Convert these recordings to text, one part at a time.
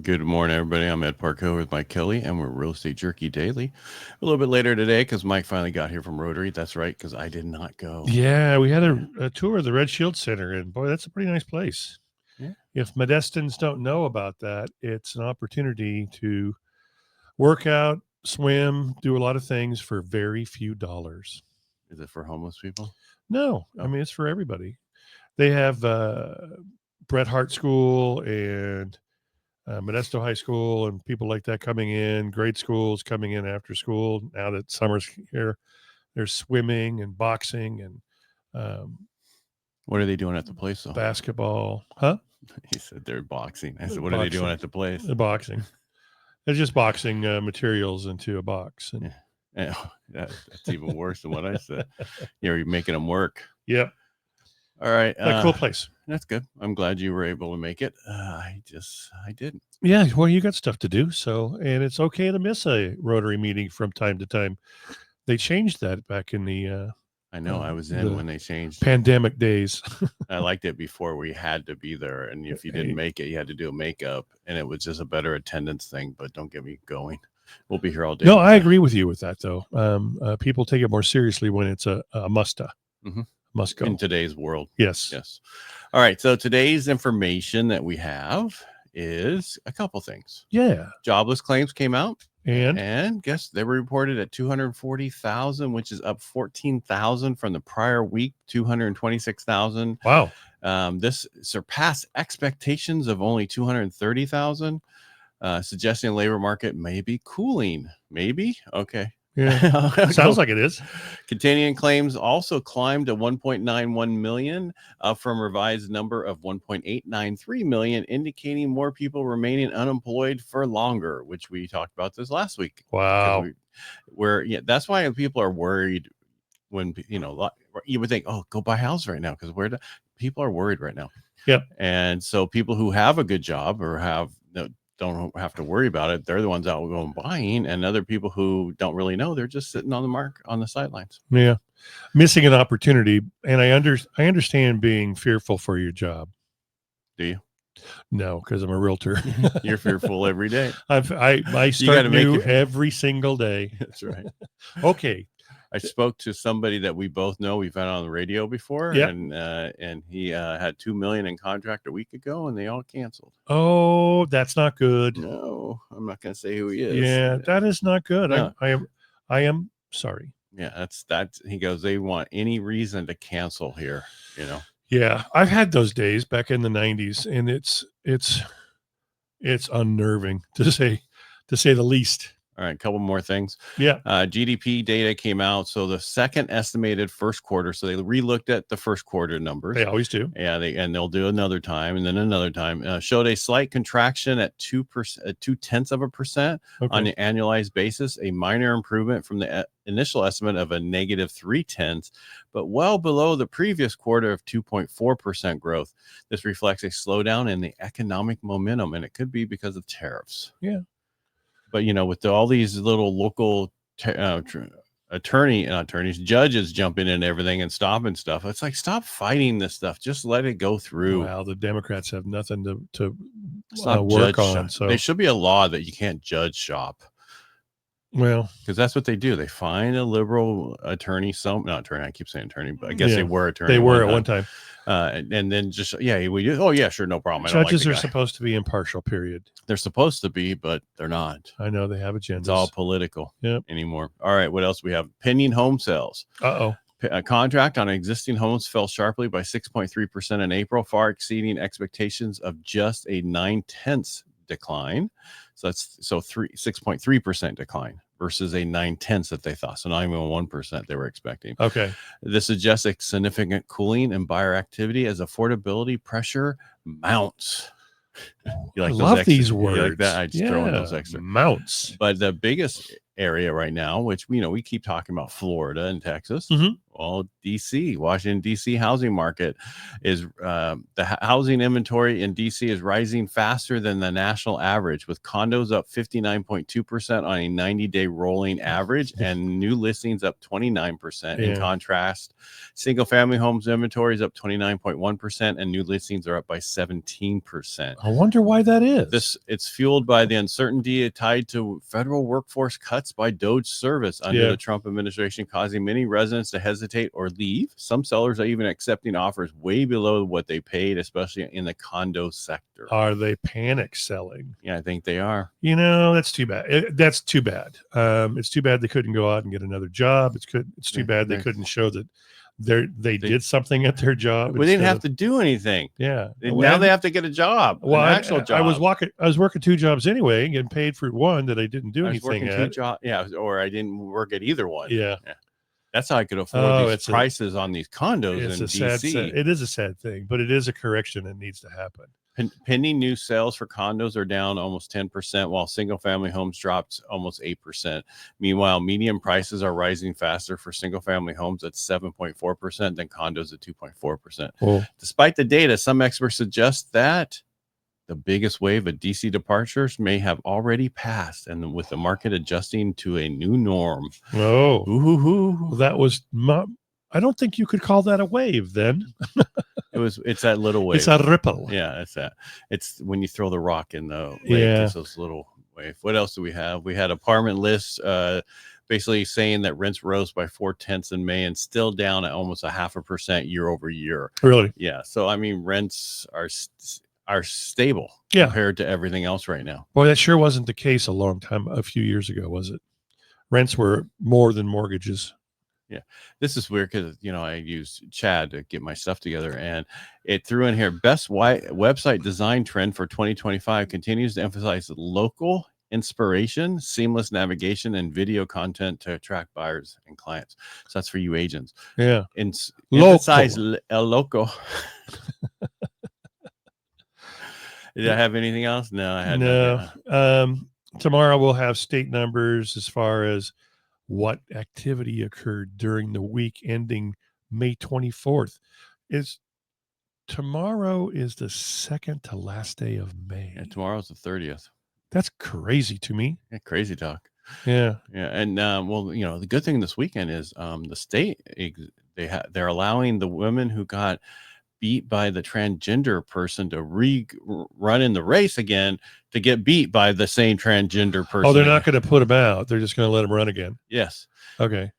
Good morning, everybody. I'm Ed Parcaut with Mike Kelly, and we're Real Estate Jerky Daily. A little bit later today because Mike finally got here from Rotary. That's right, because I did not go. Yeah, we had a tour of the Red Shield Center, and boy, that's a pretty nice place. Yeah. If Modestans don't know about that, it's an opportunity to work out, swim, do a lot of things for very few dollars. Is it for homeless people? No, I mean, it's for everybody. They have Bret Hart School and Modesto High School and people like that coming in, grade schools coming in after school. Now that summer's here, there's swimming and boxing and What are they doing at the place, though? basketball. Huh? He said they're boxing. I said, what are they doing at the place? Boxing. It's just boxing materials into a box. And Yeah. That's even worse than what I said. You're making them work. Yep. All right. A cool place. That's good. I'm glad you were able to make it. I didn't. Yeah. Well, you got stuff to do. So, and it's okay to miss a Rotary meeting from time to time. They changed that back in the I know. I was in when they changed pandemic days. I liked it before we had to be there. And if you didn't make it, you had to do a makeup. And it was just a better attendance thing. But don't get me going. We'll be here all day. No, I agree with you with that, though. People take it more seriously when it's a must go. In today's world. Yes. Yes. All right. So today's information that we have is a couple things. Yeah. Jobless claims came out. And guess they were reported at 240,000, which is up 14,000 from the prior week, 226,000. Wow. This surpassed expectations of only 230,000, suggesting the labor market may be cooling. Maybe? Okay. Yeah. Sounds like it is. Continuing claims also climbed to 1.91 million, up from revised number of 1.893 million, indicating more people remaining unemployed for longer, which we talked about this last week. Wow. That's why people are worried when, you would think, oh, go buy a house right now, because people are worried right now. Yeah. And so people who have a good job or don't have to worry about it, they're the ones out going buying, and other people who don't really know, they're just sitting on the sidelines. Yeah, missing an opportunity. And I understand being fearful for your job. Do you? No, because I'm a realtor. You're fearful every day. I start new every single day. That's right. Okay. I spoke to somebody that we both know. We've had on the radio before, yep. and he had $2 million in contract a week ago, and they all canceled. Oh, that's not good. No, I'm not going to say who he is. Yeah, that is not good. No. I am sorry. Yeah, that's. He goes, they want any reason to cancel here. Yeah, I've had those days back in the 90s, and it's unnerving to say the least. All right, a couple more things. Yeah. GDP data came out. So the second estimated first quarter. So they re-looked at the first quarter numbers. They always do. Yeah, they'll do another time and then another time. Showed a slight contraction at 2%, 0.2% on an annualized basis. A minor improvement from the initial estimate of a negative 0.3, but well below the previous quarter of 2.4% growth. This reflects a slowdown in the economic momentum, and it could be because of tariffs. Yeah. But, with all these little local judges jumping in everything and stopping stuff, it's like, stop fighting this stuff. Just let it go through. Well, the Democrats have nothing to work on. So there should be a law that you can't judge shop. Well, because that's what they do. They find a liberal attorney, not attorney, I keep saying attorney, but I guess they were attorney. They were at one time. And then just, we do. Oh, yeah, sure. No problem. Judges are supposed to be impartial, period. They're supposed to be, but they're not. I know they have agendas. It's all political anymore. All right. What else we have? Pending home sales. A contract on existing homes fell sharply by 6.3% in April, far exceeding expectations of just a 0.9 decline. So that's 6.3% decline versus a 0.9 that they thought. So not even 1% they were expecting. Okay. This suggests a significant cooling in buyer activity as affordability pressure mounts. I love these words. You like that? I just throw in those extra mounts. But the biggest area right now, which we keep talking about, Florida and Texas. Mm-hmm. Well, DC, Washington, DC housing market is the housing inventory in DC is rising faster than the national average, with condos up 59.2% on a 90-day rolling average and new listings up 29%. In contrast, single family homes inventory is up 29.1% and new listings are up by 17%. I wonder why that is. It's fueled by the uncertainty tied to federal workforce cuts by DOGE service under the Trump administration, causing many residents to hesitate or leave. Some sellers are even accepting offers way below what they paid, especially in the condo sector. Are they panic selling? Yeah, I think they are. That's too bad. That's too bad. It's too bad they couldn't go out and get another job. It's too bad they couldn't show that they did something at their job. We didn't have to do anything. Yeah. Now they have to get a job. Well, an actual job. I was working 2 jobs anyway and getting paid for one that I didn't do anything at. Or I didn't work at either one. Yeah. That's how I could afford these prices on these condos in DC. It is a sad thing, but it is a correction that needs to happen. Pending new sales for condos are down almost 10%, while single-family homes dropped almost 8%. Meanwhile, median prices are rising faster for single-family homes at 7.4% than condos at 2.4%. Well, despite the data, some experts suggest that the biggest wave of DC departures may have already passed, and with the market adjusting to a new norm. Oh, ooh. That was I don't think you could call that a wave then. It's that little wave. It's a ripple. Yeah, it's that. It's when you throw the rock in the lake. Yeah. It's those little wave. What else do we have? We had apartment lists basically saying that rents rose by 0.4 in May and still down at almost 0.5% year over year. Really? Yeah. So I mean, rents are stable compared to everything else right now. Boy, that sure wasn't the case a few years ago, was it? Rents were more than mortgages. Yeah, this is weird because I used Chad to get my stuff together, and it threw in here best website design trend for 2025 continues to emphasize local inspiration, seamless navigation, and video content to attract buyers and clients. So that's for you agents. Yeah, emphasize local. Did I have anything else? No, I had no. Tomorrow we'll have state numbers as far as what activity occurred during the week ending May 24th. Tomorrow is the second to last day of May. Yeah, tomorrow's the 30th. That's crazy to me. Yeah, crazy talk. Yeah. And the good thing this weekend is the state they're allowing the women who got beat by the transgender person to run in the race again to get beat by the same transgender person. Oh, they're not going to put him out. They're just going to let him run again. Yes. Okay.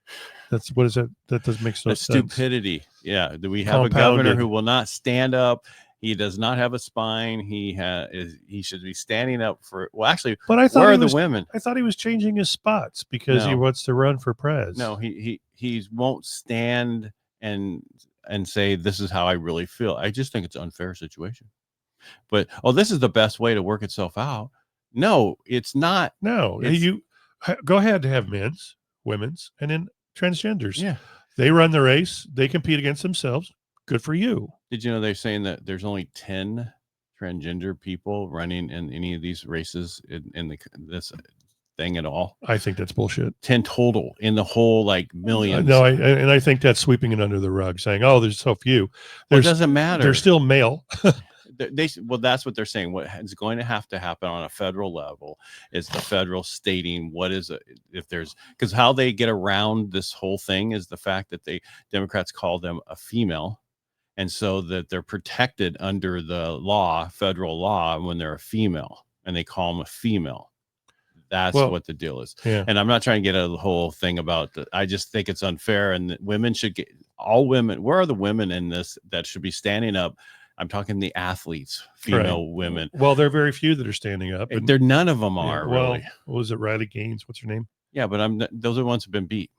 What is that? That doesn't make no sense. Stupidity. Yeah. Do we have a governor who will not stand up? He does not have a spine. He should be standing up for. Well, actually, but I thought where are the women? I thought he was changing his spots because he wants to run for pres. No, he won't stand and say this is how I really feel. I just think it's an unfair situation. But this is the best way to work itself out. No, it's not. No, you go ahead to have men's, women's, and then transgenders. Yeah, they run the race. They compete against themselves. Good for you. Did you know they're saying that there's only 10 transgender people running in any of these races in this thing at all? I think that's bullshit. 10 total in the whole millions. No, I think that's sweeping it under the rug, saying, "Oh, there's so few." It doesn't matter. They're still male. That's what they're saying. What is going to have to happen on a federal level is the federal stating what is it if there's because how they get around this whole thing is the fact that Democrats call them a female. And so that they're protected under the law, federal law, when they're a female, and they call them a female. That's what the deal is. Yeah. And I'm not trying to get a whole thing about I just think it's unfair, and that women should get all women. Where are the women in this that should be standing up? I'm talking the athletes, female women. Well, there are very few that are standing up. And none of them are. Well, really. What was it? Riley Gaines? What's her name? Yeah, but those are the ones who've been beat.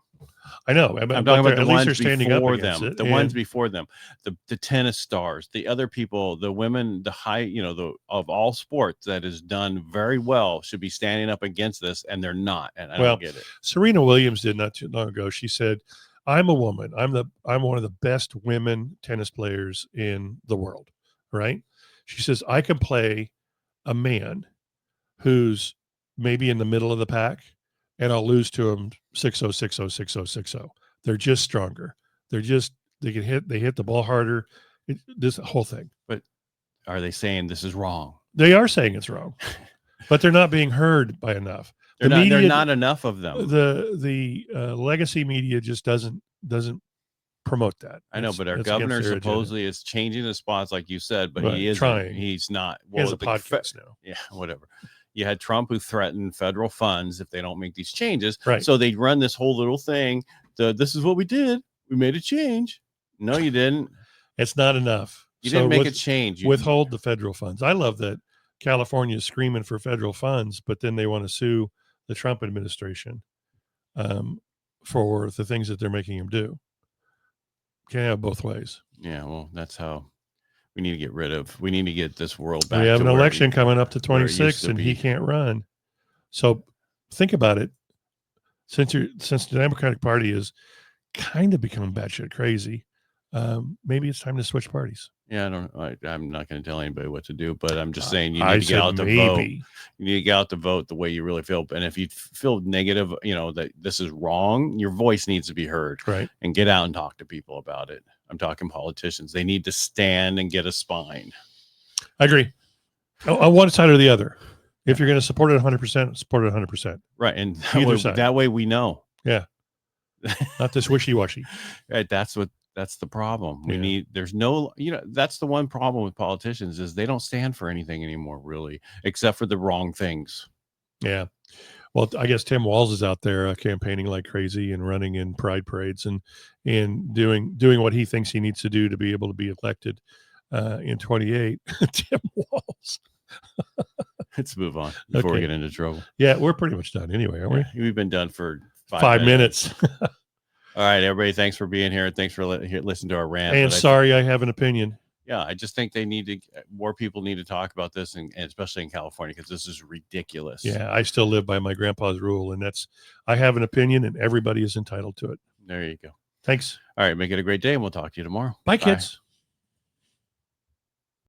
I know. I'm talking about the ones standing up against them. It. The ones before them, the tennis stars, the other people, the women, the high, of all sports that is done very well should be standing up against this, and they're not. And I don't get it. Serena Williams did not too long ago. She said, "I'm a woman. I'm one of the best women tennis players in the world." Right? She says, "I can play a man who's maybe in the middle of the pack, and I'll lose to him 6-0, 6-0, 6-0, 6-0. They're just stronger. They hit the ball harder. This whole thing. But are they saying this is wrong? They are saying it's wrong, but they're not being heard by enough. They're not enough of them. The legacy media just doesn't promote that. I know, but our governor supposedly is changing the spots, like you said, but he is trying. He's not. Well, he has a podcast now. Yeah, whatever. You had Trump who threatened federal funds if they don't make these changes. Right. So they run this whole little thing. This is what we did. We made a change. No, you didn't. It's not enough. You didn't make a change. Withhold the federal funds. I love that California is screaming for federal funds, but then they want to sue the Trump administration for the things that they're making him do. Can't have both ways. Yeah, well, that's how we need to get rid of. We need to get this world back. We have an election coming up to 26, and he can't run. So think about it. Since the Democratic Party is kind of becoming batshit crazy, maybe it's time to switch parties. Yeah, I'm not going to tell anybody what to do, but I'm just saying you need to get out to vote. You need to get out to vote the way you really feel. And if you feel negative, that this is wrong, your voice needs to be heard. Right. And get out and talk to people about it. I'm talking politicians. They need to stand and get a spine. I agree. On one side or the other. If you're going to support it 100%, support it 100%. Right. And that way we know. Yeah. Not this wishy-washy. Right. That's the problem. There's no, that's the one problem with politicians is they don't stand for anything anymore, really, except for the wrong things. Yeah. Well, I guess Tim Walz is out there campaigning like crazy and running in pride parades and doing what he thinks he needs to do to be able to be elected in 28. Tim Walz. Let's move on before we get into trouble. Yeah, we're pretty much done anyway, aren't we? We've been done for 5 minutes. All right, everybody. Thanks for being here. Thanks for listening to our rant. And sorry, I have an opinion. Yeah, I just think more people need to talk about this, and especially in California, because this is ridiculous. Yeah, I still live by my grandpa's rule, and I have an opinion, and everybody is entitled to it. There you go. Thanks. All right, make it a great day, and we'll talk to you tomorrow. Bye, kids.